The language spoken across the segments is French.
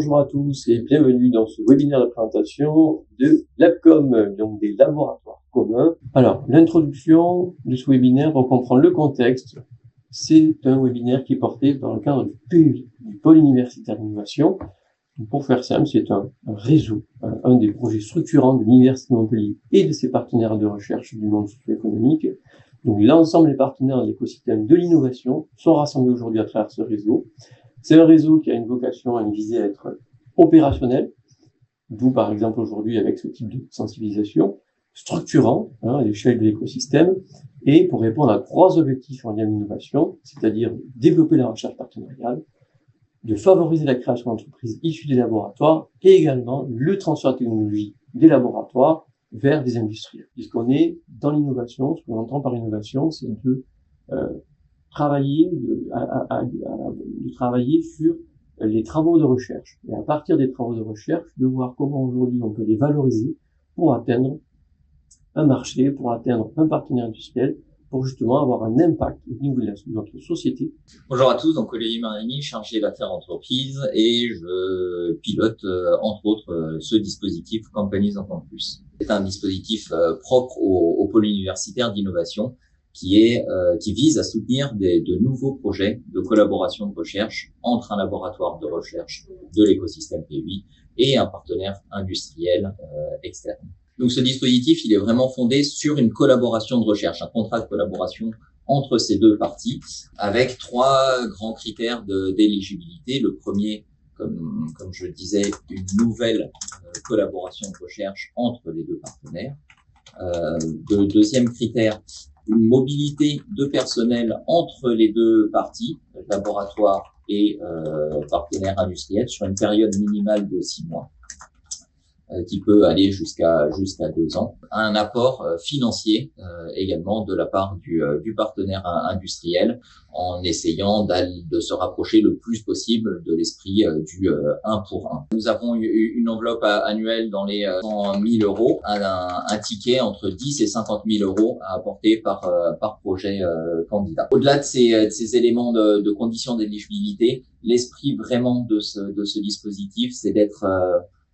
Bonjour à tous et bienvenue dans ce webinaire de présentation de l'ABCOM, donc des laboratoires communs. Alors, l'introduction de ce webinaire pour comprendre le contexte, c'est un webinaire qui est porté dans le cadre du PUI, du Pôle universitaire d'innovation. Pour faire simple, c'est un réseau, un des projets structurants de l'Université de Montpellier et de ses partenaires de recherche du monde socio-économique. Donc l'ensemble des partenaires de l'écosystème de l'innovation sont rassemblés aujourd'hui à travers ce réseau. C'est un réseau qui a une vocation, une visée à être opérationnel, d'où par exemple aujourd'hui avec ce type de sensibilisation, structurant à l'échelle de l'écosystème, et pour répondre à 3 objectifs en lien avec l'innovation, c'est-à-dire développer la recherche partenariale, de favoriser la création d'entreprises issues des laboratoires, et également le transfert de technologie des laboratoires vers des industriels. Puisqu'on est dans l'innovation, ce qu'on entend par innovation, c'est de travailler sur les travaux de recherche. Et à partir des travaux de recherche, de voir comment aujourd'hui on peut les valoriser pour atteindre un marché, pour atteindre un partenaire industriel, pour justement avoir un impact au niveau de notre société. Bonjour à tous, donc Olivier Marini, chargé d'affaires entreprises, et je pilote entre autres ce dispositif Companies en Campus. C'est un dispositif propre au pôle universitaire d'innovation qui vise à soutenir de nouveaux projets de collaboration de recherche entre un laboratoire de recherche de l'écosystème PUI et un partenaire industriel externe. Donc ce dispositif, il est vraiment fondé sur une collaboration de recherche, un contrat de collaboration entre ces deux parties, avec 3 grands critères d'éligibilité. Le premier, comme je le disais, une nouvelle collaboration de recherche entre les deux partenaires. Le deuxième critère, une mobilité de personnel entre les deux parties, laboratoire et partenaire industriel, sur une période minimale de 6 mois. Qui peut aller jusqu'à 2 ans. Un apport financier également de la part du partenaire industriel, en essayant de se rapprocher le plus possible de l'esprit du 1 pour 1. Nous avons une enveloppe annuelle dans les 100 000 euros, un ticket entre 10 et 50 000 euros à apporter par projet candidat. Au-delà de ces éléments de conditions d'éligibilité, l'esprit vraiment de ce dispositif, c'est d'être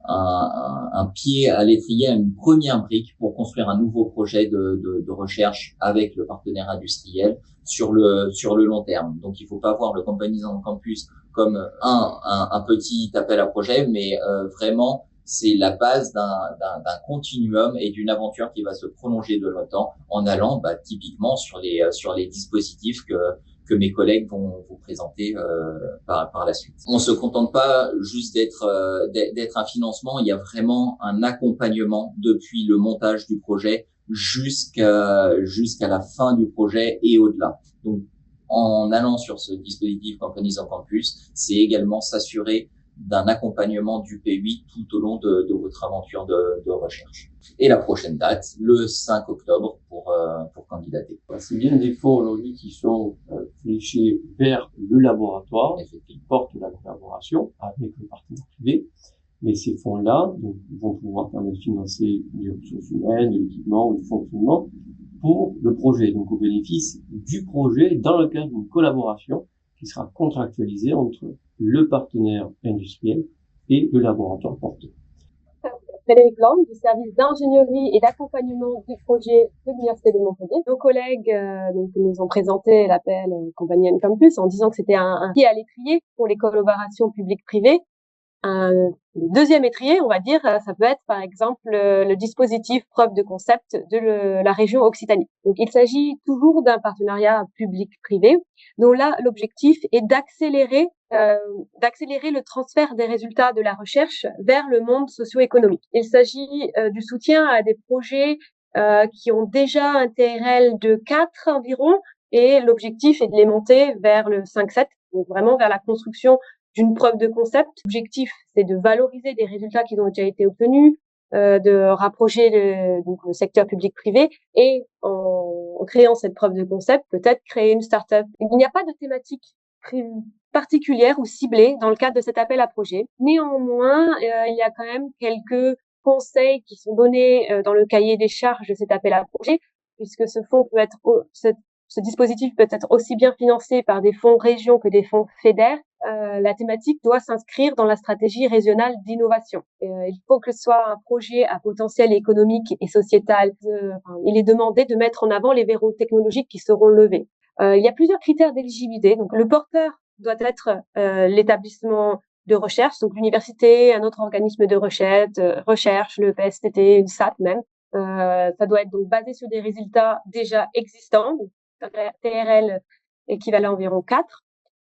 un pied à l'étrier, une première brique pour construire un nouveau projet de recherche avec le partenaire industriel sur le long terme. Donc il faut pas voir le Companies en Campus comme un petit appel à projet, mais vraiment c'est la base d'un continuum et d'une aventure qui va se prolonger de longtemps en allant typiquement sur les dispositifs que mes collègues vont vous présenter par la suite. On se contente pas juste d'être un financement, il y a vraiment un accompagnement depuis le montage du projet jusqu'à la fin du projet et au-delà. Donc en allant sur ce dispositif Companies en Campus, c'est également s'assurer d'un accompagnement du P8 tout au long de votre aventure de recherche. Et la prochaine date, le 5 octobre pour candidater. C'est bien des fonds aujourd'hui qui sont fléchés vers le laboratoire, qui portent la collaboration avec le partenaire privé. Mais ces fonds-là vont pouvoir permettre de financer des ressources humaines, de l'équipement ou du fonctionnement pour le projet. Donc au bénéfice du projet dans le cadre d'une collaboration qui sera contractualisée entre le partenaire industriel et le laboratoire porteur. Frédéric Lang, du service d'ingénierie et d'accompagnement du projet de l'Université de Montpellier. Nos collègues nous ont présenté l'appel Companies en Campus en disant que c'était un pied à l'étrier pour les collaborations publiques-privées. Le deuxième étrier, on va dire, ça peut être par exemple le dispositif preuve de concept de la région Occitanie. Donc il s'agit toujours d'un partenariat public-privé, dont là l'objectif est d'accélérer le transfert des résultats de la recherche vers le monde socio-économique. Il s'agit du soutien à des projets qui ont déjà un TRL de 4 environ, et l'objectif est de les monter vers le 5-7, donc vraiment vers la construction d'une preuve de concept. L'objectif, c'est de valoriser des résultats qui ont déjà été obtenus, de rapprocher le secteur public-privé, et en créant cette preuve de concept, peut-être créer une start-up. Il n'y a pas de thématique particulière ou ciblée dans le cadre de cet appel à projet. Néanmoins, il y a quand même quelques conseils qui sont donnés dans le cahier des charges de cet appel à projet, puisque ce dispositif peut être aussi bien financé par des fonds régions que des fonds FEDER. la thématique doit s'inscrire dans la stratégie régionale d'innovation. Il faut que ce soit un projet à potentiel économique et sociétal. Il est demandé de mettre en avant les verrous technologiques qui seront levés. Il y a plusieurs critères d'éligibilité. Donc, le porteur doit être l'établissement de recherche, donc l'université, un autre organisme de recherche, le PSTT, une SAT même. Ça doit être donc basé sur des résultats déjà existants, donc TRL équivalent à environ 4.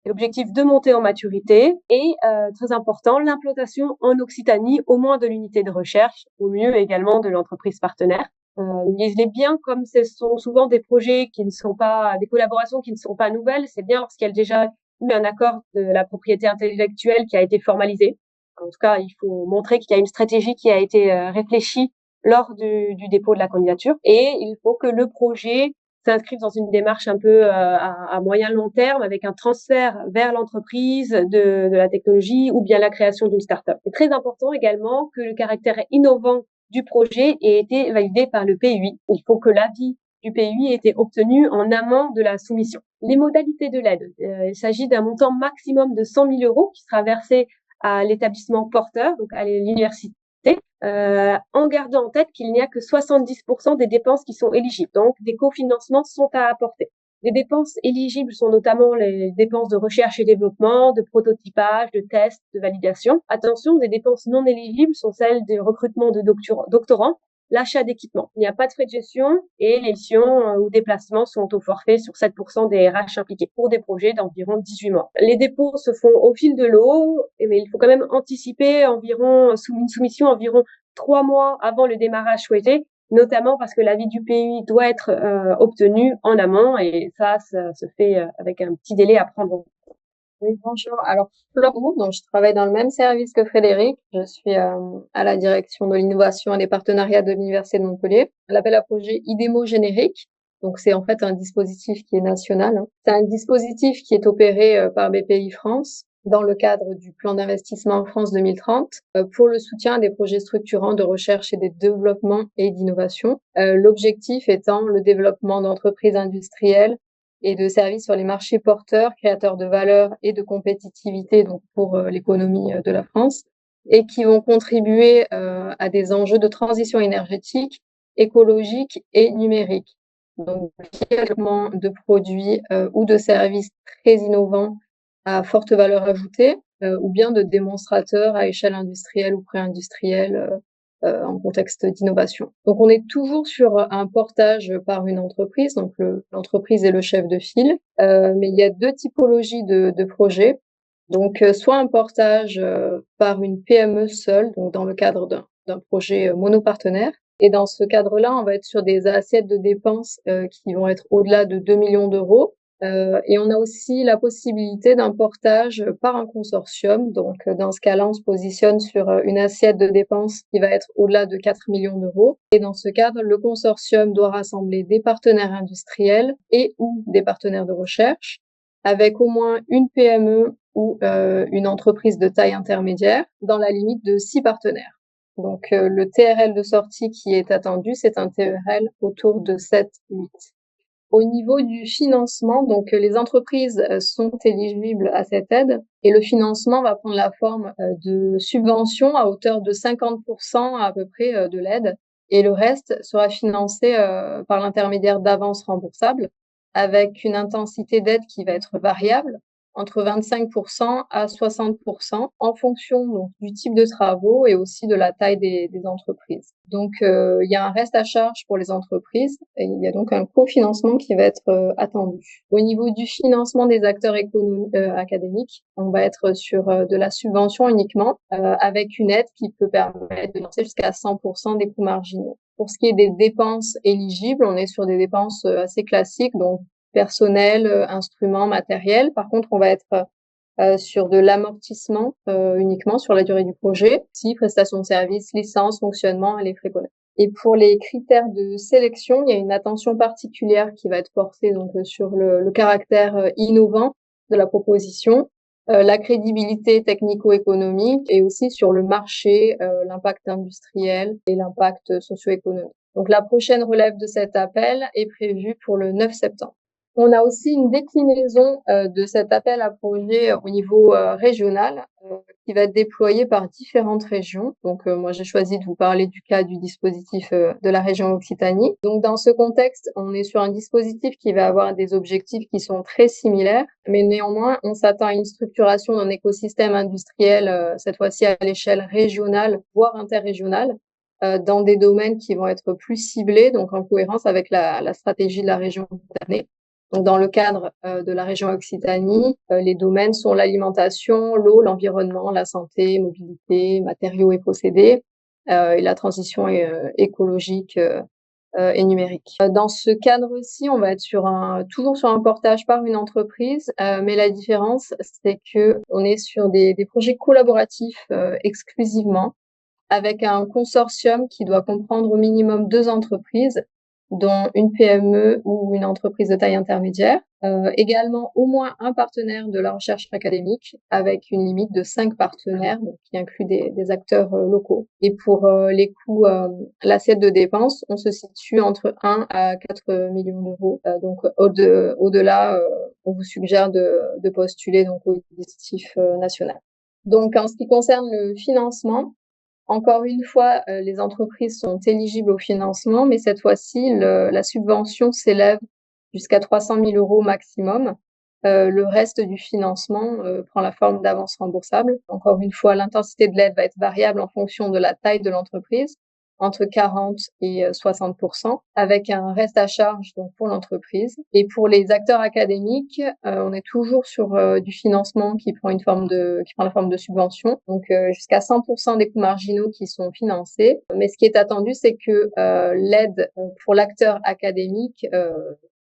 L'objectif de monter en maturité et, très important, l'implantation en Occitanie, au moins de l'unité de recherche, au mieux également de l'entreprise partenaire. Les biens, comme ce sont souvent des projets qui ne sont pas, des collaborations qui ne sont pas nouvelles, c'est bien lorsqu'il y a déjà eu un accord de la propriété intellectuelle qui a été formalisé. En tout cas, il faut montrer qu'il y a une stratégie qui a été réfléchie lors du dépôt de la candidature, et il faut que le projet s'inscrivent dans une démarche un peu à moyen long terme, avec un transfert vers l'entreprise de la technologie ou bien la création d'une start-up. C'est très important également que le caractère innovant du projet ait été validé par le PUI. Il faut que l'avis du PUI ait été obtenu en amont de la soumission. Les modalités de l'aide. Il s'agit d'un montant maximum de 100 000 € qui sera versé à l'établissement porteur, donc à l'université, en gardant en tête qu'il n'y a que 70% des dépenses qui sont éligibles. Donc, des cofinancements sont à apporter. Les dépenses éligibles sont notamment les dépenses de recherche et développement, de prototypage, de tests, de validation. Attention, des dépenses non éligibles sont celles du recrutement de doctorants, l'achat d'équipements. Il n'y a pas de frais de gestion et les missions ou déplacements sont au forfait sur 7% des RH impliqués pour des projets d'environ 18 mois. Les dépôts se font au fil de l'eau, mais il faut quand même anticiper une soumission environ 3 mois avant le démarrage souhaité, notamment parce que l'avis du PUI doit être obtenu en amont, et ça se fait avec un petit délai à prendre en compte. Oui, bonjour. Alors, Fleur Roux, donc je travaille dans le même service que Frédéric. Je suis à la direction de l'innovation et des partenariats de l'Université de Montpellier. L'appel à projet IDEMO générique. Donc, c'est en fait un dispositif qui est national. C'est un dispositif qui est opéré par BPI France dans le cadre du plan d'investissement en France 2030 pour le soutien des projets structurants de recherche et de développement et d'innovation. L'objectif étant le développement d'entreprises industrielles et de services sur les marchés porteurs, créateurs de valeur et de compétitivité, donc pour l'économie de la France, et qui vont contribuer à des enjeux de transition énergétique, écologique et numérique. Donc, développement de produits ou de services très innovants à forte valeur ajoutée, ou bien de démonstrateurs à échelle industrielle ou pré-industrielle en contexte d'innovation. Donc, on est toujours sur un portage par une entreprise, donc l'entreprise est le chef de file, mais il y a deux typologies de projets. Donc, soit un portage par une PME seule, donc dans le cadre d'un projet monopartenaire. Et dans ce cadre-là, on va être sur des assiettes de dépenses qui vont être au-delà de 2 millions d'euros. Et on a aussi la possibilité d'un portage par un consortium. Donc, dans ce cas-là, on se positionne sur une assiette de dépenses qui va être au-delà de 4 millions d'euros. Et dans ce cadre, le consortium doit rassembler des partenaires industriels et ou des partenaires de recherche, avec au moins une PME ou une entreprise de taille intermédiaire, dans la limite de 6 partenaires. Donc, le TRL de sortie qui est attendu, c'est un TRL autour de 7-8. Au niveau du financement, donc les entreprises sont éligibles à cette aide, et le financement va prendre la forme de subventions à hauteur de 50% à peu près de l'aide, et le reste sera financé par l'intermédiaire d'avances remboursables, avec une intensité d'aide qui va être variable, entre 25% à 60%, en fonction donc, du type de travaux et aussi de la taille des entreprises. Donc, il y a un reste à charge pour les entreprises et il y a donc un cofinancement qui va être attendu. Au niveau du financement des acteurs académiques, on va être sur de la subvention uniquement, avec une aide qui peut permettre de lancer jusqu'à 100% des coûts marginaux. Pour ce qui est des dépenses éligibles, on est sur des dépenses assez classiques, donc personnel, instruments, matériel. Par contre, on va être sur de l'amortissement uniquement sur la durée du projet, si prestation de services, licence, fonctionnement et les frais connexes. Et pour les critères de sélection, il y a une attention particulière qui va être portée donc sur le caractère innovant de la proposition, la crédibilité technico-économique et aussi sur le marché, l'impact industriel et l'impact socio-économique. Donc la prochaine relève de cet appel est prévue pour le 9 septembre. On a aussi une déclinaison de cet appel à projet au niveau régional qui va être déployé par différentes régions. Donc moi j'ai choisi de vous parler du cas du dispositif de la région Occitanie. Donc dans ce contexte, on est sur un dispositif qui va avoir des objectifs qui sont très similaires, mais néanmoins on s'attend à une structuration d'un écosystème industriel cette fois-ci à l'échelle régionale, voire interrégionale, dans des domaines qui vont être plus ciblés, donc en cohérence avec la stratégie de la région concernée. Donc, dans le cadre de la région Occitanie, les domaines sont l'alimentation, l'eau, l'environnement, la santé, mobilité, matériaux et procédés, et la transition écologique et numérique. Dans ce cadre-ci, on va être toujours sur un portage par une entreprise, mais la différence, c'est que on est sur des projets collaboratifs exclusivement, avec un consortium qui doit comprendre au minimum 2 entreprises, dont une PME ou une entreprise de taille intermédiaire. Également au moins un partenaire de la recherche académique, avec une limite de 5 partenaires, donc qui inclut des acteurs locaux. Et pour les coûts, l'assiette de dépenses, on se situe entre 1 à 4 millions d'euros. Donc au-delà, on vous suggère de postuler donc au dispositif national. Donc en ce qui concerne le financement, encore une fois, les entreprises sont éligibles au financement, mais cette fois-ci, la subvention s'élève jusqu'à 300 000 euros maximum. Le reste du financement prend la forme d'avances remboursables. Encore une fois, l'intensité de l'aide va être variable en fonction de la taille de l'entreprise, entre 40 et 60%, avec un reste à charge donc pour l'entreprise. Et pour les acteurs académiques, on est toujours sur du financement qui prend la forme de subvention, donc jusqu'à 100% des coûts marginaux qui sont financés. Mais ce qui est attendu, c'est que l'aide pour l'acteur académique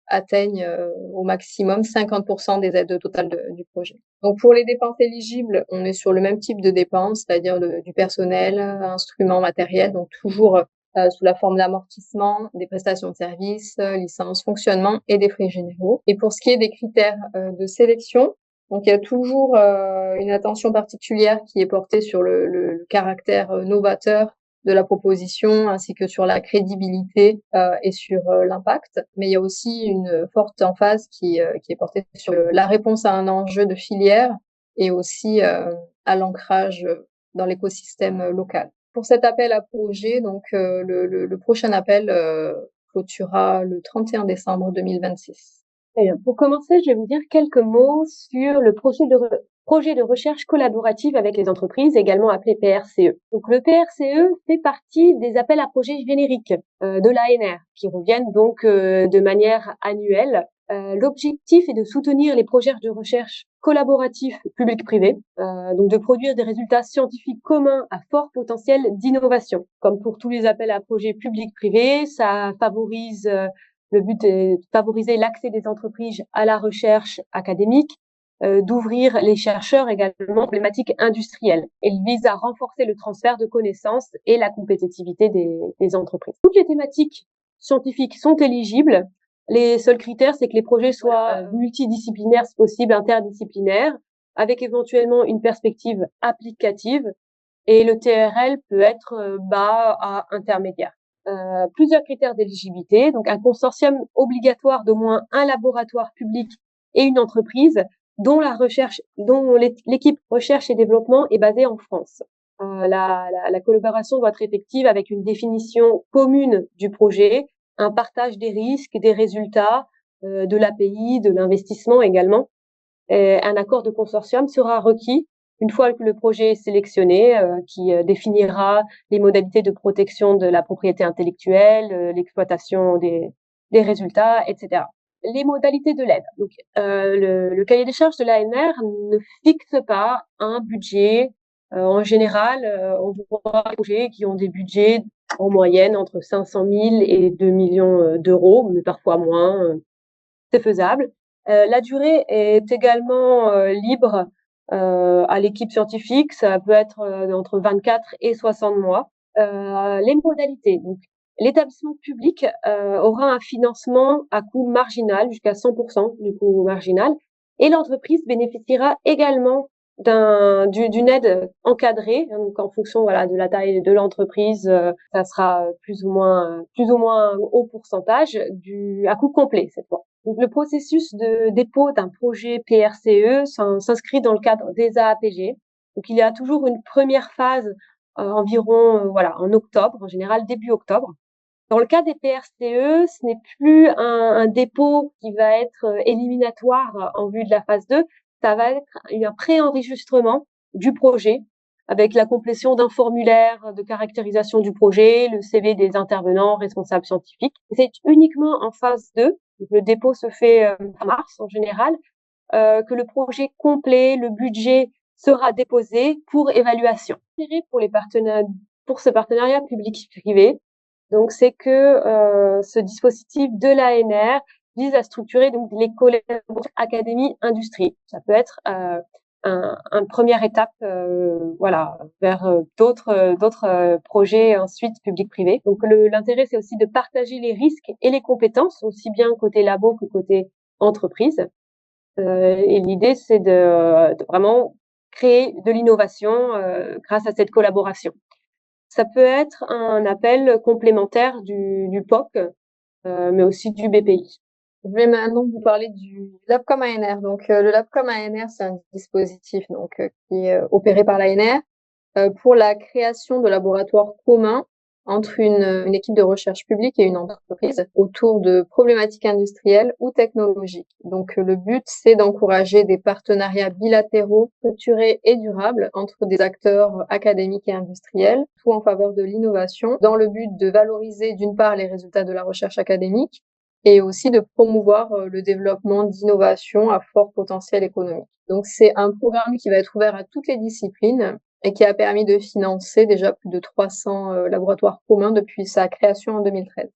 atteigne au maximum 50% des aides totales du projet. Donc pour les dépenses éligibles, on est sur le même type de dépenses, c'est-à-dire du personnel, instruments, matériels, donc toujours sous la forme d'amortissement, des prestations de services, licences, fonctionnement et des frais généraux. Et pour ce qui est des critères de sélection, donc il y a toujours une attention particulière qui est portée sur le caractère novateur de la proposition, ainsi que sur la crédibilité et sur l'impact. Mais il y a aussi une forte emphase qui est portée sur la réponse à un enjeu de filière et aussi à l'ancrage dans l'écosystème local. Pour cet appel à projet, donc le prochain appel clôturera le 31 décembre 2026. Très bien. Pour commencer, je vais vous dire quelques mots sur le projet de recherche collaborative avec les entreprises, également appelé PRCE. Donc le PRCE fait partie des appels à projets génériques de l'ANR, qui reviennent donc de manière annuelle. L'objectif est de soutenir les projets de recherche collaboratifs public-privé, donc de produire des résultats scientifiques communs à fort potentiel d'innovation. Comme pour tous les appels à projets public-privé, ça favorise le but est de favoriser l'accès des entreprises à la recherche académique, d'ouvrir les chercheurs également aux problématiques industrielles. Il vise à renforcer le transfert de connaissances et la compétitivité des entreprises. Toutes les thématiques scientifiques sont éligibles. Les seuls critères, c'est que les projets soient multidisciplinaires, si possible interdisciplinaires, avec éventuellement une perspective applicative. Et le TRL peut être bas à intermédiaire. Plusieurs critères d'éligibilité, donc un consortium obligatoire d'au moins un laboratoire public et une entreprise dont l'équipe recherche et développement est basée en France. La collaboration doit être effective avec une définition commune du projet, un partage des risques, des résultats, de l'API, de l'investissement également. Un accord de consortium sera requis une fois que le projet est sélectionné, qui définira les modalités de protection de la propriété intellectuelle, l'exploitation des résultats, etc. Les modalités de l'aide. Donc, le cahier des charges de l'ANR ne fixe pas un budget. En général, on voit des projets qui ont des budgets en moyenne entre 500 000 et 2 millions d'euros, mais parfois moins. C'est faisable. La durée est également libre à l'équipe scientifique, ça peut être entre 24 et 60 mois. Les modalités. Donc, l'établissement public aura un financement à coût marginal, jusqu'à 100% du coût marginal, et l'entreprise bénéficiera également d'une aide encadrée, donc en fonction de la taille de l'entreprise, ça sera plus ou moins un haut pourcentage à coût complet cette fois. Donc, le processus de dépôt d'un projet PRCE s'inscrit dans le cadre des AAPG. Donc, il y a toujours une première phase environ en octobre, en général début octobre. Dans le cas des PRCE, ce n'est plus un dépôt qui va être éliminatoire en vue de la phase 2, ça va être un pré-enregistrement du projet avec la complétion d'un formulaire de caractérisation du projet, le CV des intervenants responsables scientifiques. C'est uniquement en phase 2, donc le dépôt se fait en mars en général, que le projet complet, le budget sera déposé pour évaluation. Pour les partenaires, pour ce partenariat public-privé, donc c'est que ce dispositif de l'ANR vise à structurer donc les collaborations académie-industrie. Ça peut être une première étape vers d'autres projets ensuite public-privé. Donc l'intérêt c'est aussi de partager les risques et les compétences aussi bien côté labo que côté entreprise. Et l'idée c'est de vraiment créer de l'innovation grâce à cette collaboration. Ça peut être un appel complémentaire du POC, mais aussi du BPI. Je vais maintenant vous parler du LabCom ANR. Donc, le LabCom ANR, c'est un dispositif qui est opéré par l'ANR pour la création de laboratoires communs entre une équipe de recherche publique et une entreprise autour de problématiques industrielles ou technologiques. Donc, le but, c'est d'encourager des partenariats bilatéraux, structurés et durables entre des acteurs académiques et industriels, tout en faveur de l'innovation, dans le but de valoriser d'une part les résultats de la recherche académique et aussi de promouvoir le développement d'innovations à fort potentiel économique. Donc, c'est un programme qui va être ouvert à toutes les disciplines et qui a permis de financer déjà plus de 300 laboratoires communs depuis sa création en 2013.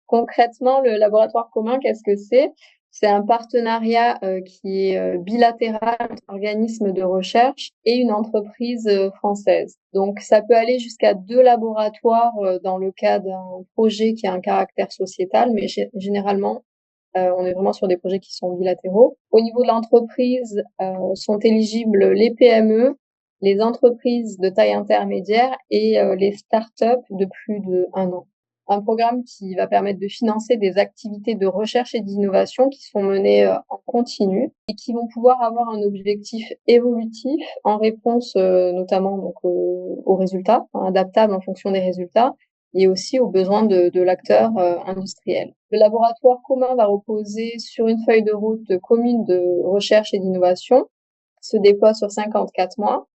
Concrètement, le laboratoire commun, qu'est-ce que c'est ? C'est un partenariat qui est bilatéral entre un organisme de recherche et une entreprise française. Donc, ça peut aller jusqu'à 2 laboratoires dans le cas d'un projet qui a un caractère sociétal, mais généralement, on est vraiment sur des projets qui sont bilatéraux. Au niveau de l'entreprise, sont éligibles les PME, les entreprises de taille intermédiaire et les startups de plus d'1 an. Un programme qui va permettre de financer des activités de recherche et d'innovation qui sont menées en continu et qui vont pouvoir avoir un objectif évolutif en réponse notamment aux résultats, adaptable en fonction des résultats et aussi aux besoins de l'acteur industriel. Le laboratoire commun va reposer sur une feuille de route commune de recherche et d'innovation, se déploie sur 54 mois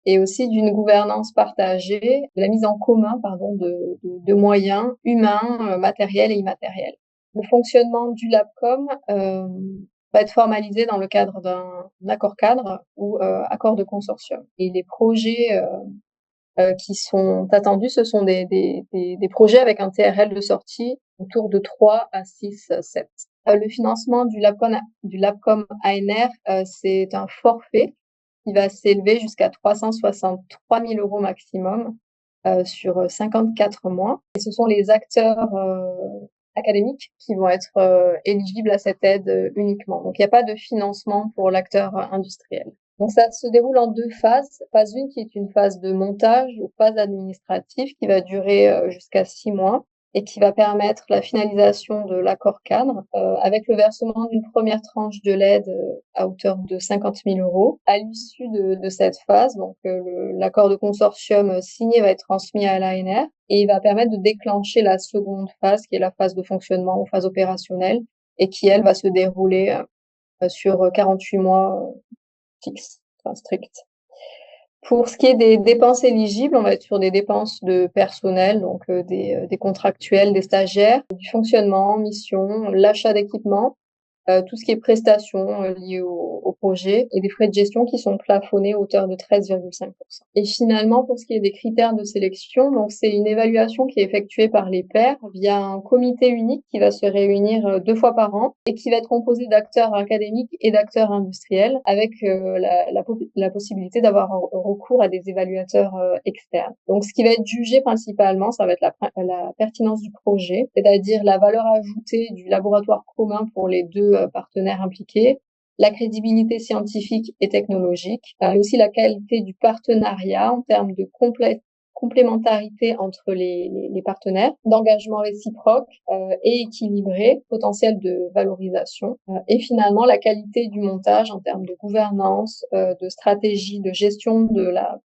et aussi d'une gouvernance partagée, de la mise en commun, de moyens humains, matériels et immatériels. Le fonctionnement du LabCom va être formalisé dans le cadre d'un accord cadre ou accord de consortium. Et les projets qui sont attendus, ce sont des projets avec un TRL de sortie autour de 3 à 6, 7. Le financement du LabCom ANR, c'est un forfait qui va s'élever jusqu'à 363 000 € maximum sur 54 mois. Et ce sont les acteurs académiques qui vont être éligibles à cette aide uniquement. Donc, il n'y a pas de financement pour l'acteur industriel. Donc, ça se déroule en 2 phases. Phase 1 qui est une phase de montage ou phase administrative qui va durer jusqu'à 6 mois et qui va permettre la finalisation de l'accord cadre avec le versement d'une première tranche de l'aide à hauteur de 50 000 €. À l'issue de cette phase, donc l'accord de consortium signé va être transmis à l'ANR et il va permettre de déclencher la seconde phase qui est la phase de fonctionnement ou phase opérationnelle et qui, elle, va se dérouler sur 48 mois fixes, stricts. Pour ce qui est des dépenses éligibles, on va être sur des dépenses de personnel, donc des contractuels, des stagiaires, du fonctionnement, mission, l'achat d'équipements, tout ce qui est prestations liées au projet et des frais de gestion qui sont plafonnés à hauteur de 13,5%. Et finalement, pour ce qui est des critères de sélection, donc c'est une évaluation qui est effectuée par les pairs via un comité unique qui va se réunir 2 fois par an et qui va être composé d'acteurs académiques et d'acteurs industriels avec la possibilité d'avoir recours à des évaluateurs externes. Donc, ce qui va être jugé principalement, ça va être la pertinence du projet, c'est-à-dire la valeur ajoutée du laboratoire commun pour les 2 partenaires impliqués, la crédibilité scientifique et technologique, mais aussi la qualité du partenariat en termes de complémentarité entre les partenaires, d'engagement réciproque et équilibré, potentiel de valorisation, et finalement la qualité du montage en termes de gouvernance, de stratégie, de gestion de la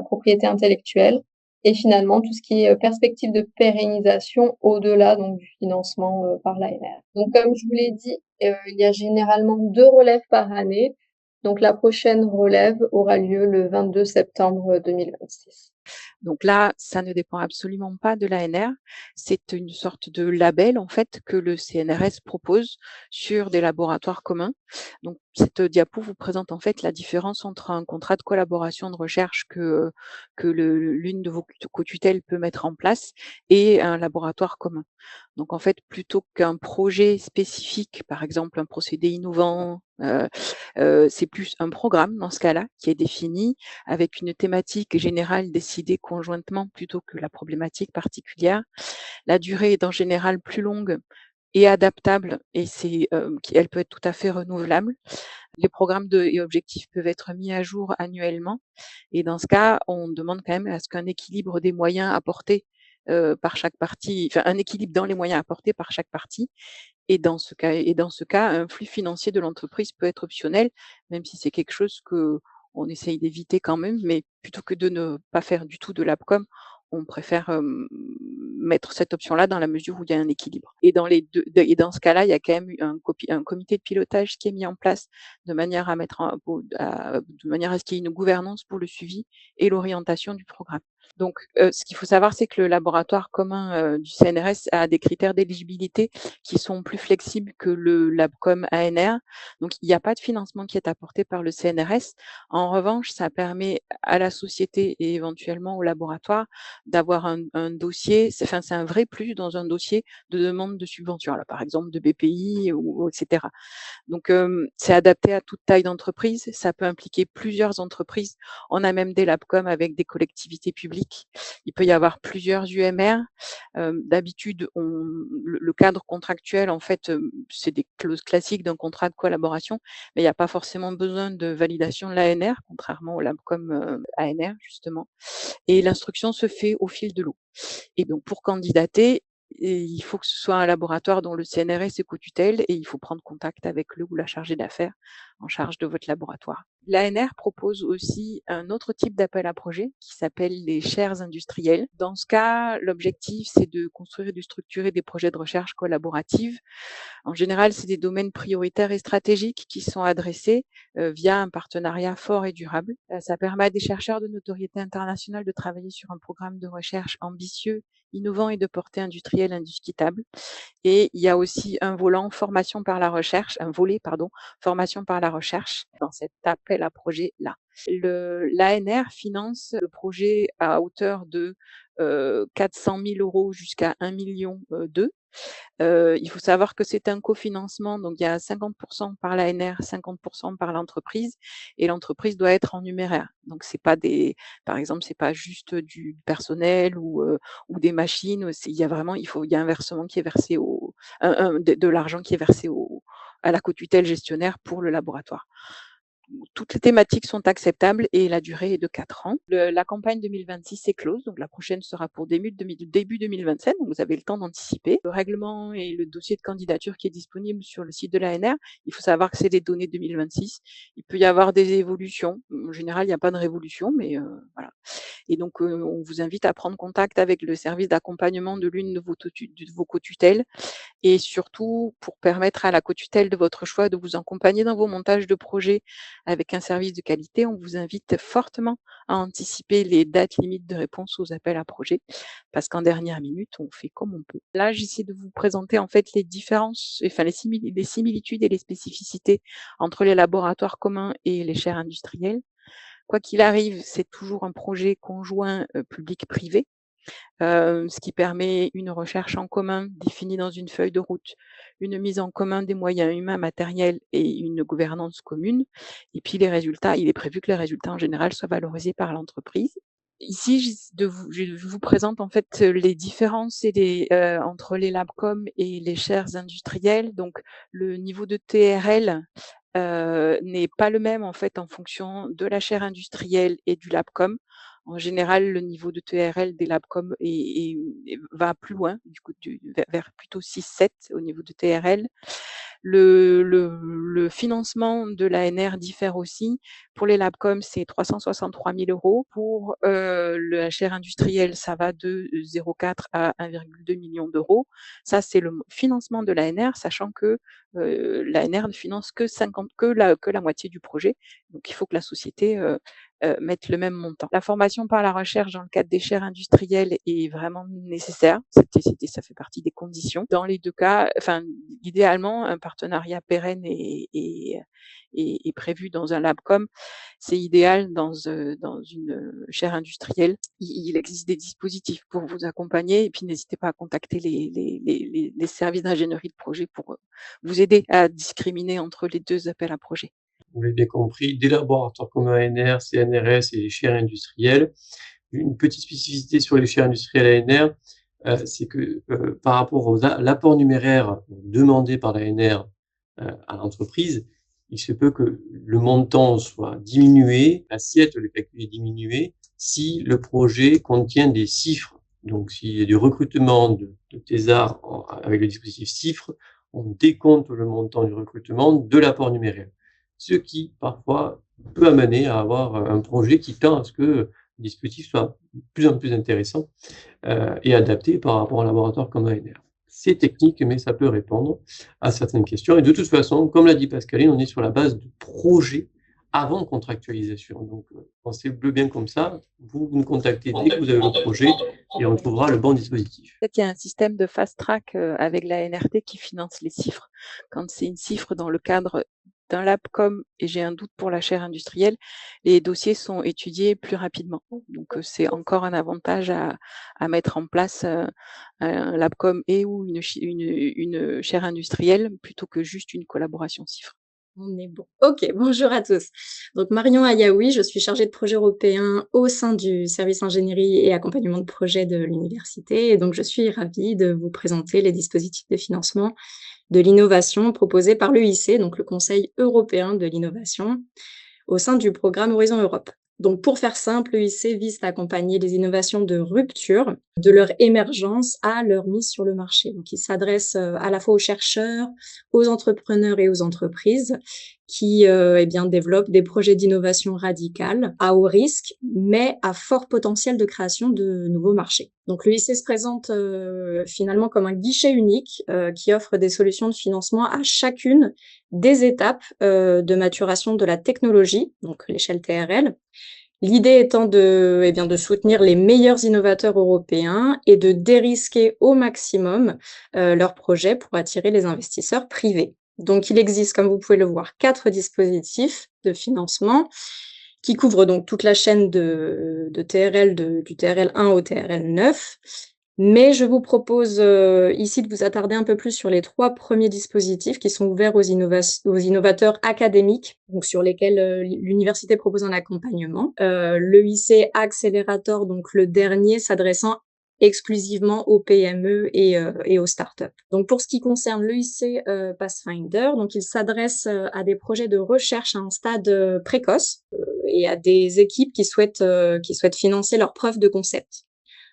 propriété intellectuelle, et finalement tout ce qui est perspective de pérennisation au-delà donc du financement par l'ANR. Donc comme je vous l'ai dit, il y a généralement 2 relèves par année. Donc la prochaine relève aura lieu le 22 septembre 2026. Donc là, ça ne dépend absolument pas de l'ANR. C'est une sorte de label, en fait, que le CNRS propose sur des laboratoires communs. Donc, cette diapo vous présente en fait la différence entre un contrat de collaboration de recherche que l'une de vos co-tutelles peut mettre en place et un laboratoire commun. Donc, en fait, plutôt qu'un projet spécifique, par exemple un procédé innovant, c'est plus un programme dans ce cas-là qui est défini avec une thématique générale décidée conjointement plutôt que la problématique particulière. La durée est en général plus longue et adaptable et elle peut être tout à fait renouvelable. Les programmes et objectifs peuvent être mis à jour annuellement et dans ce cas, on demande quand même à ce qu'un équilibre des moyens apportés par chaque partie, enfin un équilibre dans les moyens apportés par chaque partie. Et dans ce cas, un flux financier de l'entreprise peut être optionnel, même si c'est quelque chose qu'on essaye d'éviter quand même, mais plutôt que de ne pas faire du tout de l'APCOM, on préfère mettre cette option-là dans la mesure où il y a un équilibre. Et dans ce cas-là, il y a quand même un comité de pilotage qui est mis en place de manière à ce qu'il y ait une gouvernance pour le suivi et l'orientation du programme. Donc, ce qu'il faut savoir, c'est que le laboratoire commun du CNRS a des critères d'éligibilité qui sont plus flexibles que le LabCom ANR. Donc, il n'y a pas de financement qui est apporté par le CNRS. En revanche, ça permet à la société et éventuellement au laboratoire d'avoir un dossier, c'est un vrai plus dans un dossier de demande de subvention, alors, par exemple de BPI ou etc. Donc, c'est adapté à toute taille d'entreprise. Ça peut impliquer plusieurs entreprises. On a même des LabCom avec des collectivités publiques. Il peut y avoir plusieurs UMR. D'habitude, le cadre contractuel, en fait, c'est des clauses classiques d'un contrat de collaboration, mais il n'y a pas forcément besoin de validation de l'ANR, contrairement au LabCom ANR, justement. Et l'instruction se fait au fil de l'eau. Et donc, pour candidater, il faut que ce soit un laboratoire dont le CNRS est co-tutelle et il faut prendre contact avec le ou la chargée d'affaires en charge de votre laboratoire. L'ANR propose aussi un autre type d'appel à projet qui s'appelle les chaires industrielles. Dans ce cas, l'objectif, c'est de construire et de structurer des projets de recherche collaborative. En général, c'est des domaines prioritaires et stratégiques qui sont adressés via un partenariat fort et durable. Ça permet à des chercheurs de notoriété internationale de travailler sur un programme de recherche ambitieux, innovant et de portée industrielle indiscutable. Et il y a aussi un volet formation par la recherche dans cet appel à projet-là. L'ANR finance le projet à hauteur de 400 000 € jusqu'à 1 million d'euros. Il faut savoir que c'est un cofinancement, donc il y a 50% par l'ANR, 50% par l'entreprise, et l'entreprise doit être en numéraire. Donc par exemple, c'est pas juste du personnel ou des machines. Il y a un versement qui est versé de l'argent qui est versé à la co-tutelle gestionnaire pour le laboratoire. Toutes les thématiques sont acceptables et la durée est de 4 ans. La campagne 2026 est close, donc la prochaine sera pour début 2027, donc vous avez le temps d'anticiper. Le règlement et le dossier de candidature qui est disponible sur le site de l'ANR, il faut savoir que c'est des données 2026. Il peut y avoir des évolutions. En général, il n'y a pas de révolution, mais voilà. Et donc, on vous invite à prendre contact avec le service d'accompagnement de l'une de vos co-tutelles et surtout pour permettre à la co-tutelle de votre choix de vous accompagner dans vos montages de projets avec un service de qualité, on vous invite fortement à anticiper les dates limites de réponse aux appels à projets parce qu'en dernière minute, on fait comme on peut. Là, j'essaie de vous présenter en fait les différences, enfin les similitudes et les spécificités entre les laboratoires communs et les chaires industrielles. Quoi qu'il arrive, c'est toujours un projet conjoint public-privé. Ce qui permet une recherche en commun définie dans une feuille de route, une mise en commun des moyens humains, matériels et une gouvernance commune. Et puis les résultats, il est prévu que les résultats en général soient valorisés par l'entreprise. Ici, je vous présente en fait les différences entre les LabCom et les chaires industrielles. Donc le niveau de TRL n'est pas le même en fait en fonction de la chaire industrielle et du LabCom. En général, le niveau de TRL des Labcom va plus loin, du coup, vers plutôt 6-7 au niveau de TRL. Le financement de l'ANR diffère aussi. Pour les Labcom, c'est 363 000 €. Pour la chaire industrielle, ça va de 0,4 à 1,2 million d'euros. Ça, c'est le financement de l'ANR, sachant que l'ANR ne finance que la moitié du projet. Donc, il faut que la société mette le même montant. La formation par la recherche dans le cadre des chaires industrielles est vraiment nécessaire. Ça fait partie des conditions. Dans les deux cas, enfin, idéalement, un partenariat pérenne est prévu dans un Labcom. C'est idéal dans une chaire industrielle. Il existe des dispositifs pour vous accompagner, et puis n'hésitez pas à contacter les services d'ingénierie de projet pour vous aider à discriminer entre les deux appels à projets. Vous l'avez bien compris, des laboratoires comme ANR, CNRS et les chaires industrielles. Une petite spécificité sur les chaires industrielles ANR, c'est que par rapport à l'apport numéraire demandé par l'ANR à l'entreprise, il se peut que le montant soit diminué, l'assiette, le calcul est diminué, si le projet contient des CIFRE. Donc, s'il y a du recrutement de thésards avec le dispositif CIFRE, on décompte le montant du recrutement de l'apport numéraire. Ce qui, parfois, peut amener à avoir un projet qui tend à ce que le dispositif soit de plus en plus intéressant et adapté par rapport à un laboratoire comme ANR. C'est technique, mais ça peut répondre à certaines questions. Et de toute façon, comme l'a dit Pascaline, on est sur la base de projets avant contractualisation. Donc, pensez-le bien comme ça. Vous nous contactez dès que vous avez le projet et on trouvera le bon dispositif. Peut-être qu'il y a un système de fast track avec la NRT qui finance les CIFRE. Quand c'est une CIFRE dans le cadre d'un Labcom, et j'ai un doute pour la chaire industrielle, les dossiers sont étudiés plus rapidement. Donc, c'est encore un avantage à mettre en place un Labcom ou une chaire industrielle plutôt que juste une collaboration CIFRE. On est bon. Ok, bonjour à tous. Donc Marion Ayaoui, je suis chargée de projet européen au sein du service ingénierie et accompagnement de projet de l'université. Et donc je suis ravie de vous présenter les dispositifs de financement de l'innovation proposés par l'EIC, donc le Conseil européen de l'innovation, au sein du programme Horizon Europe. Donc pour faire simple, l'EIC vise à accompagner les innovations de rupture, de leur émergence à leur mise sur le marché. Donc il s'adresse à la fois aux chercheurs, aux entrepreneurs et aux entreprises qui développent des projets d'innovation radicale à haut risque, mais à fort potentiel de création de nouveaux marchés. Donc l'EIC se présente finalement comme un guichet unique qui offre des solutions de financement à chacune des étapes de maturation de la technologie, donc l'échelle TRL. L'idée étant de soutenir les meilleurs innovateurs européens et de dérisquer au maximum leurs projets pour attirer les investisseurs privés. Donc, il existe, comme vous pouvez le voir, 4 dispositifs de financement qui couvrent donc toute la chaîne de TRL, du TRL 1 au TRL 9. Mais je vous propose ici de vous attarder un peu plus sur les 3 premiers dispositifs qui sont ouverts aux innovateurs académiques, donc sur lesquels l'université propose un accompagnement. L'EIC Accelerator, donc le dernier, s'adressant exclusivement aux PME et aux startups. Donc pour ce qui concerne l'EIC Pathfinder, donc il s'adresse à des projets de recherche à un stade précoce et à des équipes qui souhaitent financer leur preuve de concept.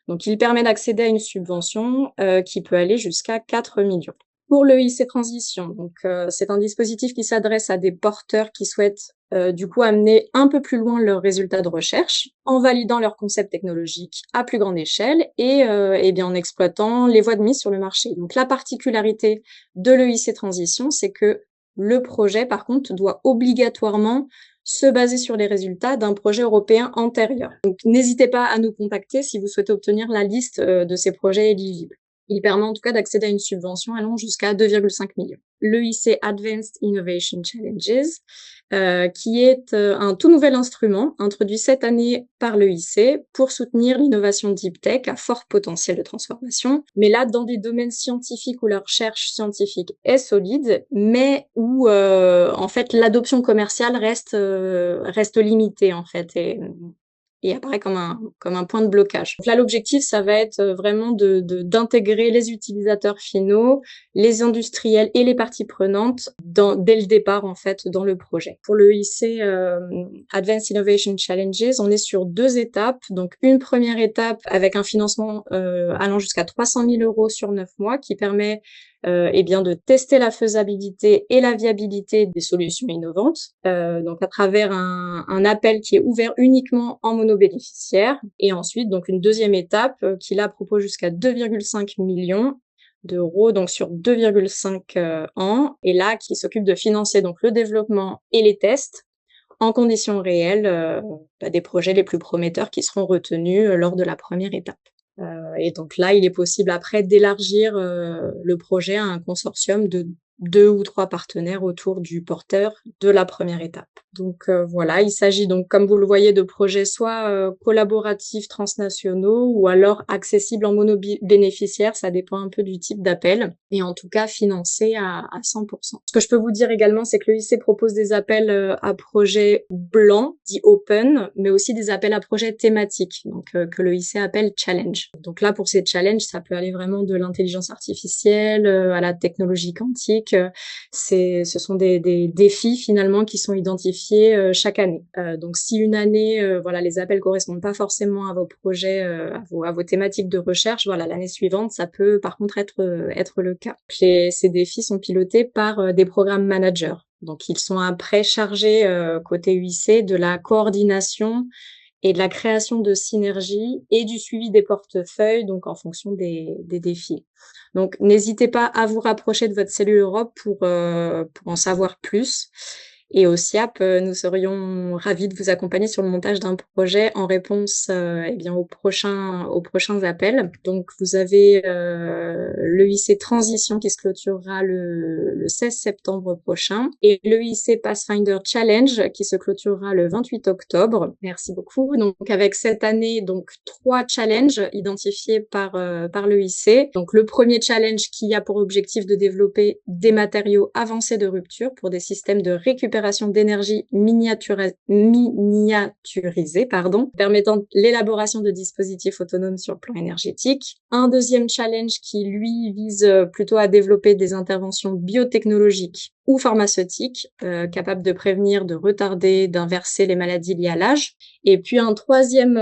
Donc, il permet d'accéder à une subvention qui peut aller jusqu'à 4 millions. Pour le IC Transition, donc c'est un dispositif qui s'adresse à des porteurs qui souhaitent amener un peu plus loin leurs résultats de recherche en validant leurs concepts technologiques à plus grande échelle et en exploitant les voies de mise sur le marché. Donc, la particularité de l'EIC Transition, c'est que le projet, par contre, doit obligatoirement se baser sur les résultats d'un projet européen antérieur. Donc, n'hésitez pas à nous contacter si vous souhaitez obtenir la liste de ces projets éligibles. Il permet en tout cas d'accéder à une subvention allant jusqu'à 2,5 millions. L'EIC Advanced Innovation Challenges, qui est un tout nouvel instrument introduit cette année par l'EIC pour soutenir l'innovation deep tech à fort potentiel de transformation, mais là dans des domaines scientifiques où la recherche scientifique est solide, mais où en fait l'adoption commerciale reste limitée en fait. Et et apparaît comme un point de blocage. Donc là, l'objectif, ça va être vraiment d'intégrer les utilisateurs finaux, les industriels et les parties prenantes dès le départ, en fait, dans le projet. Pour le IC Advanced Innovation Challenges, on est sur 2 étapes. Donc, une première étape avec un financement allant jusqu'à 300 000 € sur 9 mois qui permet de tester la faisabilité et la viabilité des solutions innovantes, donc à travers un appel qui est ouvert uniquement en monobénéficiaire, et ensuite donc une deuxième étape qui là propose jusqu'à 2,5 millions d'euros, donc sur 2,5 ans, et là qui s'occupe de financer donc le développement et les tests en conditions réelles des projets les plus prometteurs qui seront retenus lors de la première étape. Et donc là, il est possible après d'élargir le projet à un consortium de 2 ou 3 partenaires autour du porteur de la première étape. Donc voilà, il s'agit donc, comme vous le voyez, de projets soit collaboratifs transnationaux ou alors accessibles en monobénéficiaire, ça dépend un peu du type d'appel, et en tout cas financés à 100%. Ce que je peux vous dire également, c'est que le IC propose des appels à projets blancs, dits open, mais aussi des appels à projets thématiques, donc que le IC appelle challenge. Donc là, pour ces challenges, ça peut aller vraiment de l'intelligence artificielle à la technologie quantique. Ce sont des défis finalement qui sont identifiés chaque année. Donc si une année, les appels correspondent pas forcément à vos projets, à vos thématiques de recherche, l'année suivante, ça peut par contre être le cas. Ces défis sont pilotés par des programmes managers. Donc ils sont après chargés côté UIC de la coordination et de la création de synergies et du suivi des portefeuilles, donc en fonction des défis. Donc n'hésitez pas à vous rapprocher de votre cellule Europe pour en savoir plus. Et au SIAP, nous serions ravis de vous accompagner sur le montage d'un projet en réponse aux prochains appels. Donc vous avez l'EIC Transition qui se clôturera le 16 septembre prochain et l'EIC Pathfinder Challenge qui se clôturera le 28 octobre. Merci beaucoup. Donc avec cette année, 3 challenges identifiés par l'EIC. Donc le premier challenge qui a pour objectif de développer des matériaux avancés de rupture pour des systèmes de récupération d'énergie miniaturisée, permettant l'élaboration de dispositifs autonomes sur le plan énergétique. Un deuxième challenge qui, lui, vise plutôt à développer des interventions biotechnologiques ou pharmaceutiques, capables de prévenir, de retarder, d'inverser les maladies liées à l'âge. Et puis un troisième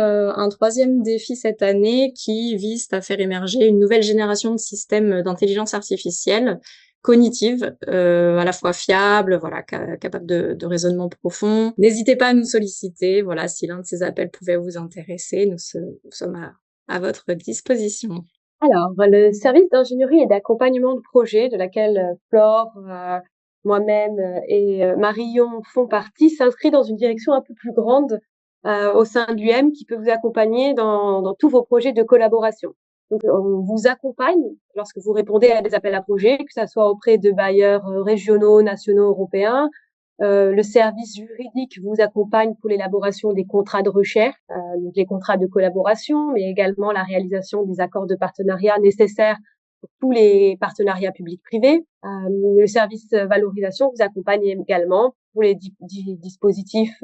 défi cette année qui vise à faire émerger une nouvelle génération de systèmes d'intelligence artificielle cognitive, à la fois fiable, capable de raisonnement profond. N'hésitez pas à nous solliciter, si l'un de ces appels pouvait vous intéresser, nous sommes à votre disposition. Alors, le service d'ingénierie et d'accompagnement de projet, de laquelle Flore, moi-même et Marion font partie, s'inscrit dans une direction un peu plus grande au sein de l'UM qui peut vous accompagner dans tous vos projets de collaboration. Donc, on vous accompagne lorsque vous répondez à des appels à projets, que ça soit auprès de bailleurs régionaux, nationaux, européens. Le service juridique vous accompagne pour l'élaboration des contrats de recherche, donc les contrats de collaboration, mais également la réalisation des accords de partenariat nécessaires pour tous les partenariats publics-privés. Le service valorisation vous accompagne également pour les dispositifs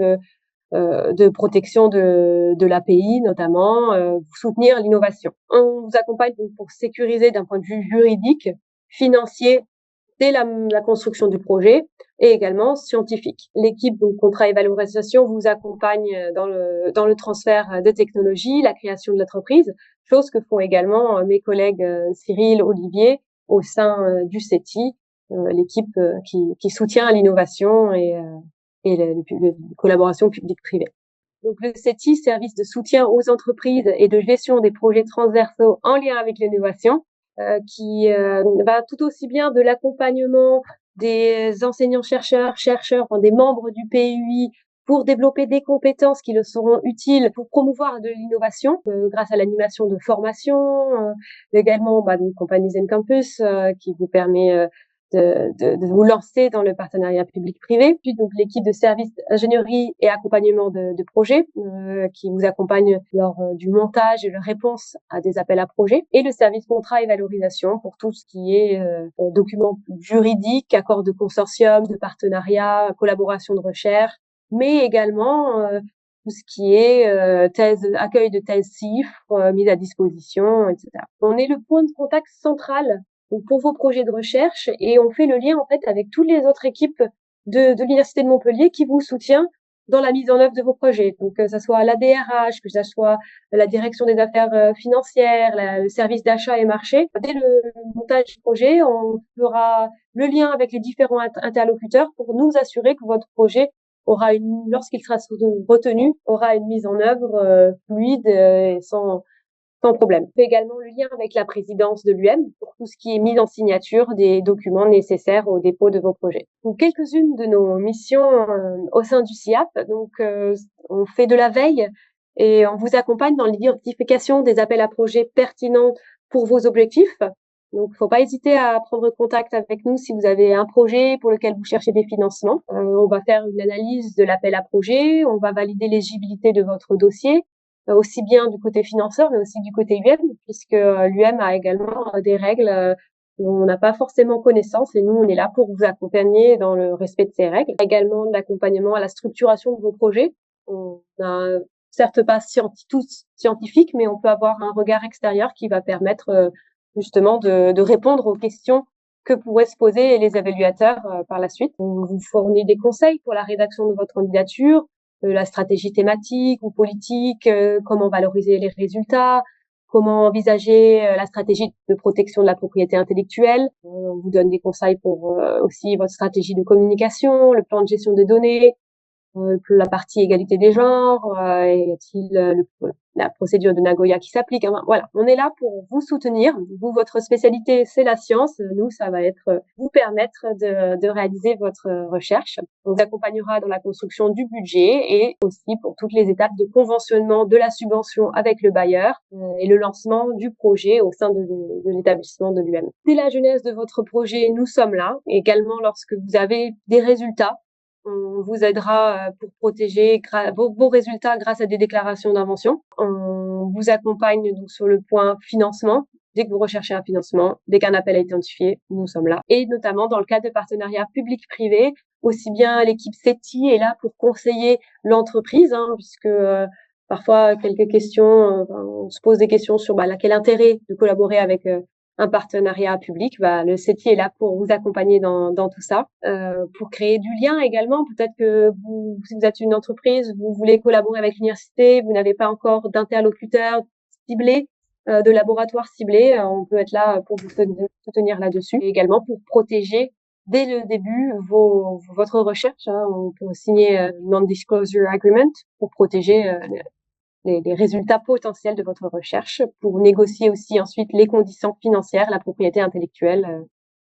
de protection de l'API, notamment, soutenir l'innovation. On vous accompagne donc pour sécuriser d'un point de vue juridique, financier, dès la construction du projet et également scientifique. L'équipe donc contrat et valorisation vous accompagne dans le transfert de technologies, la création de l'entreprise, chose que font également mes collègues Cyril, Olivier au sein du CETI, l'équipe qui soutient l'innovation et la collaboration publique-privée. Donc le CETI, service de soutien aux entreprises et de gestion des projets transversaux en lien avec l'innovation, qui va tout aussi bien de l'accompagnement des enseignants-chercheurs, des membres du PUI pour développer des compétences qui leur seront utiles pour promouvoir de l'innovation grâce à l'animation de formation, également donc Compagnie Zen Campus qui vous permet de vous lancer dans le partenariat public-privé. Puis donc l'équipe de service ingénierie et accompagnement de projets qui vous accompagne lors du montage et de réponse à des appels à projets. Et le service contrat et valorisation pour tout ce qui est documents juridiques, accords de consortium, de partenariat, collaboration de recherche, mais également tout ce qui est accueil de thèses CIFRE, mise à disposition, etc. On est le point de contact central donc, pour vos projets de recherche et on fait le lien en fait avec toutes les autres équipes de l'Université de Montpellier qui vous soutient dans la mise en œuvre de vos projets. Donc, que ça soit la DRH, que ça soit la direction des affaires financières, le service d'achat et marché. Dès le montage du projet, on fera le lien avec les différents interlocuteurs pour nous assurer que votre projet aura lorsqu'il sera retenu, aura une mise en œuvre fluide et sans problème. On fait également le lien avec la présidence de l'UM pour tout ce qui est mise en signature des documents nécessaires au dépôt de vos projets. Donc, quelques-unes de nos missions au sein du CIAP. Donc, on fait de la veille et on vous accompagne dans l'identification des appels à projets pertinents pour vos objectifs. Donc, il ne faut pas hésiter à prendre contact avec nous si vous avez un projet pour lequel vous cherchez des financements. On va faire une analyse de l'appel à projet, on va valider l'éligibilité de votre dossier, aussi bien du côté financeur, mais aussi du côté UM, puisque l'UM a également des règles dont on n'a pas forcément connaissance, et nous, on est là pour vous accompagner dans le respect de ces règles. Également de l'accompagnement à la structuration de vos projets. On a certes pas tous scientifique, mais on peut avoir un regard extérieur qui va permettre justement de répondre aux questions que pourraient se poser les évaluateurs par la suite. On vous fournit des conseils pour la rédaction de votre candidature, la stratégie thématique ou politique, comment valoriser les résultats, comment envisager la stratégie de protection de la propriété intellectuelle. On vous donne des conseils pour aussi votre stratégie de communication, le plan de gestion des données, la partie égalité des genres, y a-t-il la procédure de Nagoya qui s'applique. Enfin, voilà, on est là pour vous soutenir. Vous, votre spécialité, c'est la science. Nous, ça va être vous permettre de réaliser votre recherche. On vous accompagnera dans la construction du budget et aussi pour toutes les étapes de conventionnement de la subvention avec le bailleur et le lancement du projet au sein de l'établissement de l'UM. Dès la genèse de votre projet, nous sommes là. Également, lorsque vous avez des résultats, on vous aidera pour protéger vos résultats grâce à des déclarations d'invention. On vous accompagne donc sur le point financement. Dès que vous recherchez un financement, dès qu'un appel a été identifié, nous sommes là. Et notamment dans le cadre de partenariats public-privé, aussi bien l'équipe CETI est là pour conseiller l'entreprise, puisque parfois quelques questions, on se pose des questions sur quel intérêt de collaborer avec un partenariat public. Le CETI est là pour vous accompagner dans tout ça, pour créer du lien également. Peut-être que si vous êtes une entreprise, vous voulez collaborer avec l'université, vous n'avez pas encore d'interlocuteur ciblé, de laboratoire ciblé, on peut être là pour vous soutenir là-dessus. Et également pour protéger dès le début votre recherche. On peut signer non-disclosure agreement pour protéger les résultats potentiels de votre recherche, pour négocier aussi ensuite les conditions financières, la propriété intellectuelle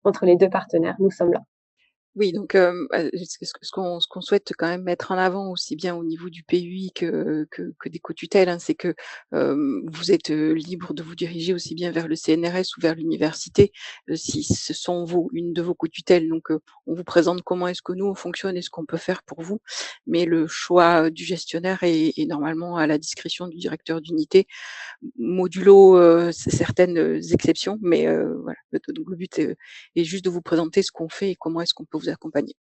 entre les deux partenaires. Nous sommes là. Oui, donc ce qu'on souhaite quand même mettre en avant aussi bien au niveau du PUI que des co-tutelles, c'est que vous êtes libre de vous diriger aussi bien vers le CNRS ou vers l'université si ce sont une de vos co-tutelles. Donc on vous présente comment est-ce que nous on fonctionne et ce qu'on peut faire pour vous, mais le choix du gestionnaire est normalement à la discrétion du directeur d'unité, modulo certaines exceptions, mais voilà. Donc le but est juste de vous présenter ce qu'on fait et comment est-ce qu'on peut vous accompagner.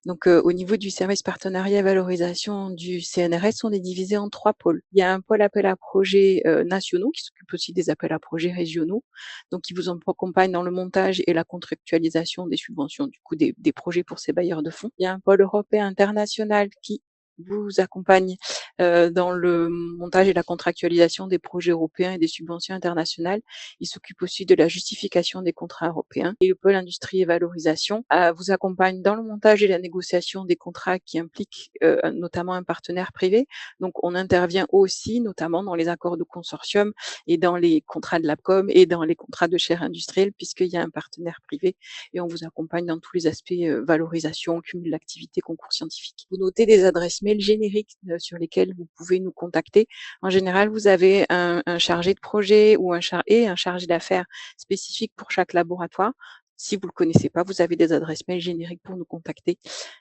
Donc, au niveau du service partenariat et valorisation du CNRS, on est divisé en 3 pôles. Il y a un pôle appel à projets nationaux qui s'occupe aussi des appels à projets régionaux, donc qui vous accompagne dans le montage et la contractualisation des subventions, du coup des projets pour ces bailleurs de fonds. Il y a un pôle européen international qui vous accompagne dans le montage et la contractualisation des projets européens et des subventions internationales. Il s'occupe aussi de la justification des contrats européens. Et le pôle industrie et valorisation vous accompagne dans le montage et la négociation des contrats qui impliquent notamment un partenaire privé. Donc on intervient aussi notamment dans les accords de consortium et dans les contrats de l'APCOM et dans les contrats de chaire industrielle, puisqu'il y a un partenaire privé, et on vous accompagne dans tous les aspects valorisation, cumul d'activités, concours scientifiques. Vous notez des adresses mail génériques sur lesquelles vous pouvez nous contacter. En général, vous avez un chargé de projet ou un chargé d'affaires spécifique pour chaque laboratoire. Si vous le connaissez pas, vous avez des adresses mail génériques pour nous contacter.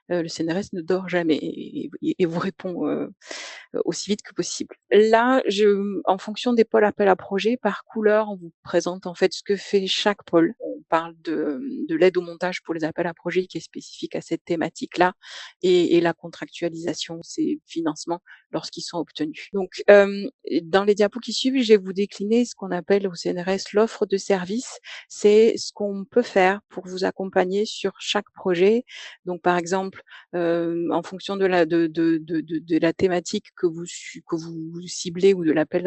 Le CNRS ne dort jamais et vous répond, aussi vite que possible. Là, en fonction des pôles appel à projets, par couleur, on vous présente en fait ce que fait chaque pôle. On parle de l'aide au montage pour les appels à projets qui est spécifique à cette thématique-là et la contractualisation, ces financements lorsqu'ils sont obtenus. Donc, dans les diapos qui suivent, je vais vous décliner ce qu'on appelle au CNRS l'offre de service. C'est ce qu'on peut faire pour vous accompagner sur chaque projet. Donc, par exemple, en fonction de la thématique que vous ciblez ou de l'appel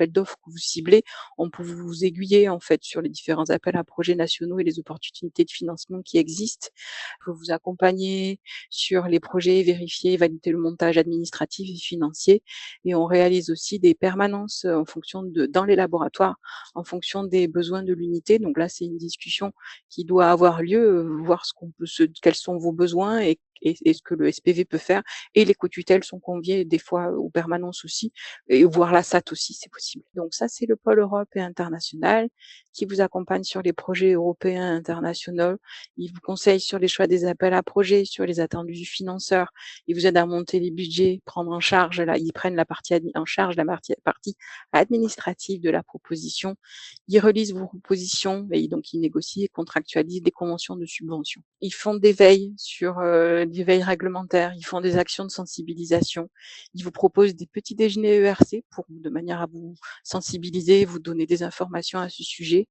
d'offres que vous ciblez, on peut vous aiguiller en fait sur les différents appels à projets nationaux et les opportunités de financement qui existent. On peut vous accompagner sur les projets, vérifier, valider le montage administratif et financier. Et on réalise aussi des permanences en fonction dans les laboratoires, en fonction des besoins de l'unité. Donc là, c'est une discussion qui doit avoir lieu, voir quels sont vos besoins et ce que le SPV peut faire. Et les co-tutelles sont conviées des fois aux permanences aussi, et voir la SAT aussi, c'est possible. Donc ça, c'est le pôle Europe et international qui vous accompagne sur les projets européens et internationaux. Il vous conseille sur les choix des appels à projets, sur les attendus du financeur. Il vous aide à monter les budgets, prendre en charge, ils prennent la partie administrative de la proposition. Ils relisent vos propositions et donc ils négocient et contractualisent des conventions de subvention. Ils font des veilles des veilles réglementaires, ils font des actions de sensibilisation, ils vous proposent des petits déjeuners ERC de manière à vous sensibiliser, vous donner des informations à ce sujet.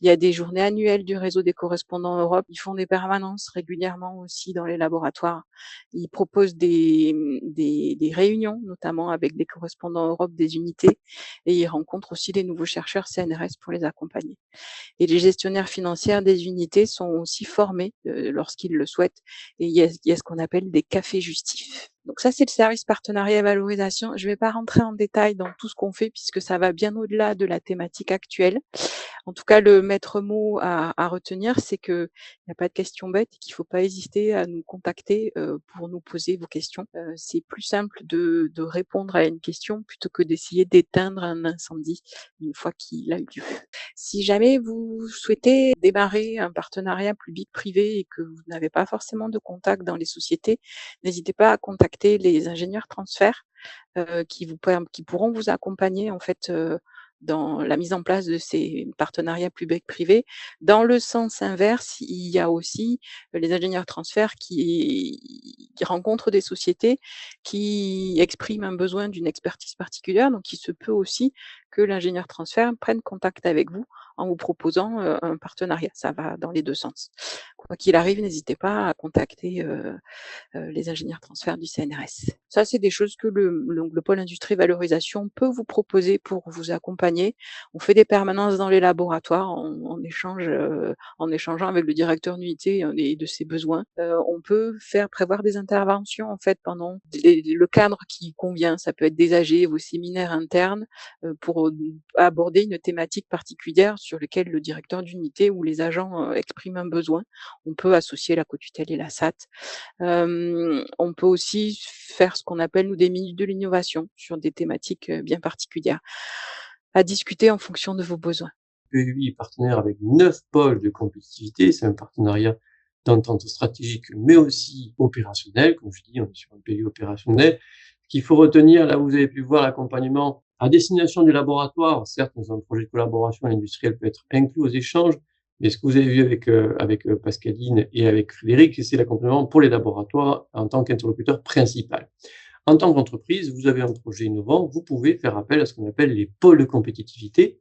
Il y a des journées annuelles du réseau des correspondants Europe, ils font des permanences régulièrement aussi dans les laboratoires. Ils proposent des réunions, notamment avec des correspondants Europe des unités, et ils rencontrent aussi les nouveaux chercheurs CNRS pour les accompagner. Et les gestionnaires financiers des unités sont aussi formés lorsqu'ils le souhaitent. Et il y a ce qu'on appelle des cafés justifs. Donc ça, c'est le service partenariat et valorisation. Je ne vais pas rentrer en détail dans tout ce qu'on fait puisque ça va bien au-delà de la thématique actuelle. En tout cas, le maître mot à retenir, c'est qu'il n'y a pas de questions bêtes et qu'il ne faut pas hésiter à nous contacter pour nous poser vos questions. C'est plus simple de répondre à une question plutôt que d'essayer d'éteindre un incendie une fois qu'il a eu lieu. Si jamais vous souhaitez démarrer un partenariat public-privé et que vous n'avez pas forcément de contact dans les sociétés, n'hésitez pas à contacter les ingénieurs transfert qui pourront vous accompagner en fait dans la mise en place de ces partenariats public-privé. Dans le sens inverse, il y a aussi les ingénieurs transfert qui rencontrent des sociétés qui expriment un besoin d'une expertise particulière. Donc, il se peut aussi que l'ingénieur transfert prenne contact avec vous en vous proposant un partenariat. Ça va dans les deux sens. Quoi qu'il arrive, n'hésitez pas à contacter les ingénieurs transfert du CNRS. Ça, c'est des choses que le pôle industrie valorisation peut vous proposer pour vous accompagner. On fait des permanences dans les laboratoires en échangeant avec le directeur d'unité et de ses besoins. On peut prévoir des interventions en fait pendant le cadre qui convient. Ça peut être des AG, vos séminaires internes pour aborder une thématique particulière sur laquelle le directeur d'unité ou les agents expriment un besoin. On peut associer la co-tutelle et la SAT. On peut aussi faire ce qu'on appelle, nous, des minutes de l'innovation sur des thématiques bien particulières, à discuter en fonction de vos besoins. PUI est partenaire avec 9 pôles de compétitivité. C'est un partenariat d'entente stratégique, mais aussi opérationnel. Comme je dis, on est sur un PUI opérationnel. Ce qu'il faut retenir, là, vous avez pu voir l'accompagnement à destination du laboratoire. Certes, dans un projet de collaboration, l'industriel peut être inclus aux échanges, mais ce que vous avez vu avec Pascaline et avec Frédéric, c'est l'accompagnement pour les laboratoires en tant qu'interlocuteur principal. En tant qu'entreprise, vous avez un projet innovant, vous pouvez faire appel à ce qu'on appelle les pôles de compétitivité.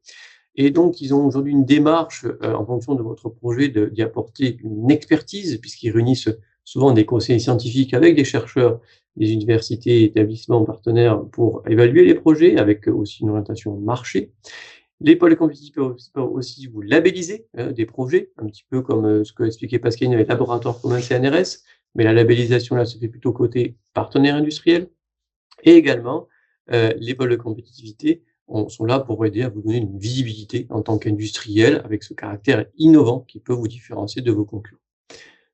Et donc, ils ont aujourd'hui une démarche en fonction de votre projet d'y apporter une expertise, puisqu'ils réunissent souvent des conseils scientifiques avec des chercheurs, des universités, établissements partenaires pour évaluer les projets, avec aussi une orientation marché. Les pôles compétitifs peuvent aussi vous labelliser des projets, un petit peu comme ce que expliquait Pascaline avec Laboratoire commun CNRS, mais la labellisation là se fait plutôt côté partenaire industriel. Et également, les pôles de compétitivité sont là pour aider à vous donner une visibilité en tant qu'industriel avec ce caractère innovant qui peut vous différencier de vos concurrents.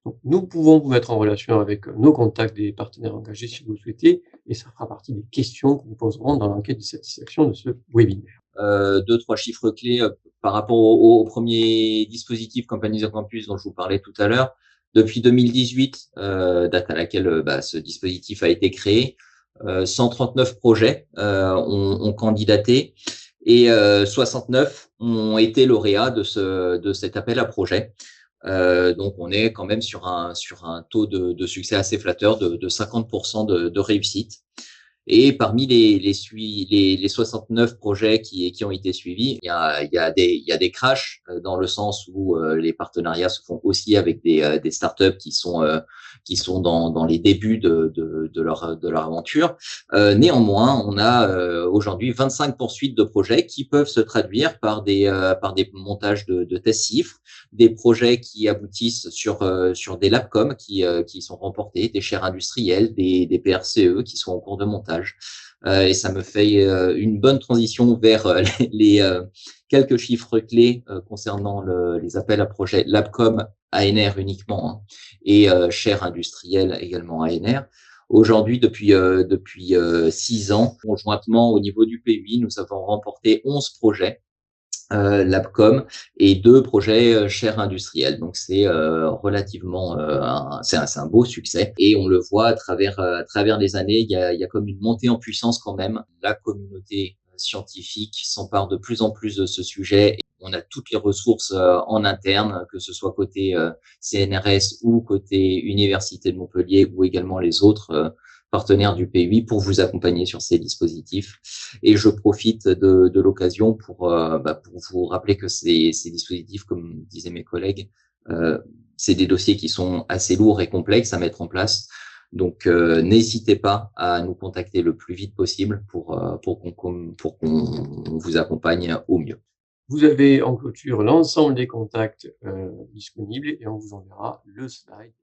Donc, nous pouvons vous mettre en relation avec nos contacts des partenaires engagés si vous le souhaitez, et ça fera partie des questions que nous poserons dans l'enquête de satisfaction de ce webinaire. 2-3 chiffres clés par rapport au premier dispositif Companies on Campus dont je vous parlais tout à l'heure, depuis 2018, date à laquelle ce dispositif a été créé, 139 projets ont candidaté et 69 ont été lauréats de cet appel à projet. Donc on est quand même sur un taux de succès assez flatteur de 50% de réussite. Et parmi les 69 projets qui ont été suivis, il y a des crashs dans le sens où les partenariats se font aussi avec des startups qui sont dans les débuts de leur aventure. Néanmoins, on a aujourd'hui 25 poursuites de projets qui peuvent se traduire par des montages de tests chiffres, des projets qui aboutissent sur des labcoms qui sont remportés, des chaires industrielles, des PRCE qui sont en cours de montage. Et ça me fait une bonne transition vers les quelques chiffres clés concernant les appels à projets labcom ANR uniquement, hein, et chaires industrielles également ANR. Aujourd'hui, depuis 6 ans, conjointement au niveau du PUI, nous avons remporté 11 projets labcom et 2 projets chaires industrielles. Donc c'est relativement c'est un beau succès et on le voit à travers les années, il y a comme une montée en puissance quand même. La communauté scientifique s'empare de plus en plus de ce sujet. On a toutes les ressources en interne, que ce soit côté CNRS ou côté Université de Montpellier ou également les autres partenaires du PUI pour vous accompagner sur ces dispositifs. Et je profite de l'occasion pour vous rappeler que ces dispositifs, comme disaient mes collègues, c'est des dossiers qui sont assez lourds et complexes à mettre en place. Donc, n'hésitez pas à nous contacter le plus vite possible pour qu'on vous accompagne au mieux. Vous avez en clôture l'ensemble des contacts disponibles et on vous enverra le slide